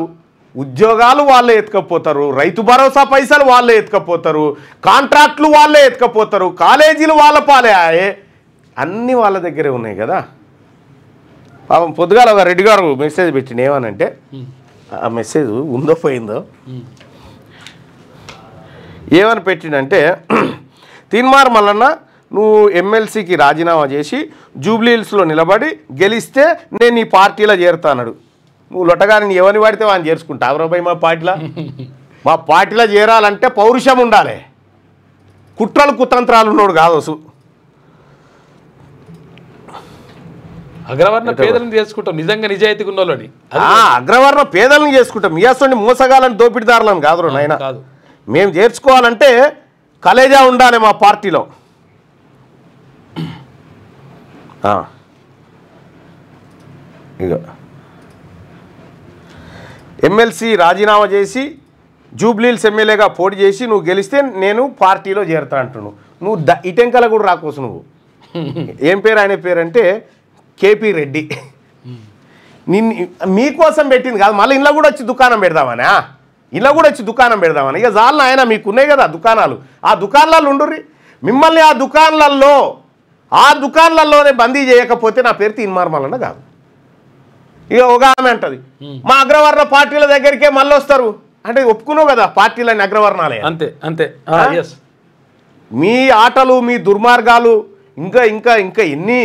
ఉద్యోగాలు వాళ్ళే ఎత్తుకపోతారు, రైతు భరోసా పైసలు వాళ్ళే ఎత్తుకపోతారు, కాంట్రాక్ట్లు వాళ్ళే ఎత్తుకపోతారు, కాలేజీలు వాళ్ళ పాలే ఆయే, అన్నీ వాళ్ళ దగ్గరే ఉన్నాయి కదా. పాపం పొద్దుగాల ఒక రెడ్డి గారు మెసేజ్ పెట్టిండు. ఏమనంటే, ఆ మెసేజ్ ఉందో పోయిందో, ఏమని పెట్టిండంటే, తీన్మార్ మల్లన్న నువ్వు ఎమ్మెల్సీకి రాజీనామా చేసి జూబ్లీహిల్స్లో నిలబడి గెలిస్తే నేను ఈ పార్టీలో చేరుతానడు. నువ్వు లొట్టగాని ఎవరిని పడితే వాడిని చేర్చుకుంటావు రాబాయి. మా పార్టీలో చేరాలంటే పౌరుషం ఉండాలి, కుట్రలు కుతంత్రాలు ఉన్నాడు కాదు. అగ్రవర్ణ పేదలను చేసుకుంటాం, నిజంగా నిజాయితీగా ఉన్నోళ్ళని. అగ్రవర్ణ పేదలను చేసుకుంటాం, మియాసోని మోసగాలని దోపిడిదారులను కాదు నాయన. మేము చేర్చుకోవాలంటే కలేజా ఉండాలి మా పార్టీలో. ఇక ఎమ్మెల్సీ రాజీనామా చేసి జూబ్లీహిల్స్ ఎమ్మెల్యేగా పోటీ చేసి నువ్వు గెలిస్తే నేను పార్టీలో చేరుతా అంటున్నావు. నువ్వు ఇటెంకల కూడా రాకోసు. నువ్వు ఏం పేరు ఆయన పేరు అంటే కేపీ రెడ్డి. మీకోసం పెట్టింది కాదు, మళ్ళీ ఇలా కూడా వచ్చి దుకాణం పెడదామనా, ఇలా కూడా వచ్చి దుకాణం పెడదామని. ఇక జాలను ఆయన మీకున్నాయి కదా దుకాణాలు, ఆ దుకాణాలు ఉండుర్రి. మిమ్మల్ని ఆ దుకాణాలలోనే బందీ చేయకపోతే నా పేరు తీన్మార్ మల్లన్న కాదు. ఇక ఒక ఆమె అంటది, మా అగ్రవర్ణ పార్టీల దగ్గరికే మళ్ళీ వస్తారు, అంటే ఒప్పుకున్నావు కదా పార్టీలని అగ్రవర్ణాలే. అంతే అంతే. ఎస్, మీ ఆటలు మీ దుర్మార్గాలు ఇంకా ఇంకా ఇంకా ఎన్ని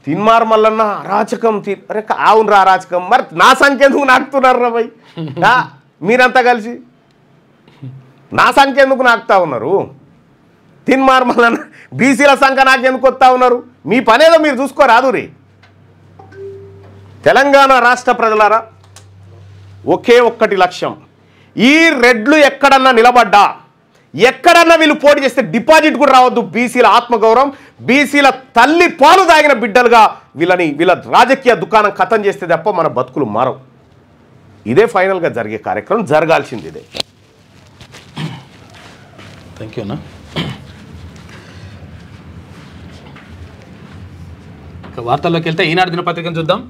తిన్మార్ మల్లన్న అరాచకం అరే అవునరా అరాచకం. మరి నా సంఖ్య ఎందుకు నాకుతున్నారు రా భయ్? మీరంతా కలిసి నా సంఖ్య ఎందుకు నాకుతా ఉన్నారు? తిన్మార్ మల్లన్న బీసీల సంఖ్య నాకెందుకు వస్తూ ఉన్నారు? మీ పనేదో మీరు చూసుకోరాదు రే. తెలంగాణ రాష్ట్ర ప్రజలారా, ఒకే ఒక్కటి లక్ష్యం, ఈ రెడ్లు ఎక్కడన్నా నిలబడ్డా, ఎక్కడన్నా వీళ్ళు పోటీ చేస్తే డిపాజిట్ కూడా రావద్దు. బీసీల ఆత్మగౌరవం, బీసీల తల్లి పాలు తాగిన బిడ్డలుగా వీళ్ళ రాజకీయ దుకాణం ఖతం చేస్తే తప్ప మన బతుకులు మారవు. ఇదే ఫైనల్గా జరిగే కార్యక్రమం, జరగాల్సింది ఇదే. థ్యాంక్ యూ అన్న. వార్తల్లోకి వెళ్తే ఈనాడు దినపత్రికను చూద్దాం.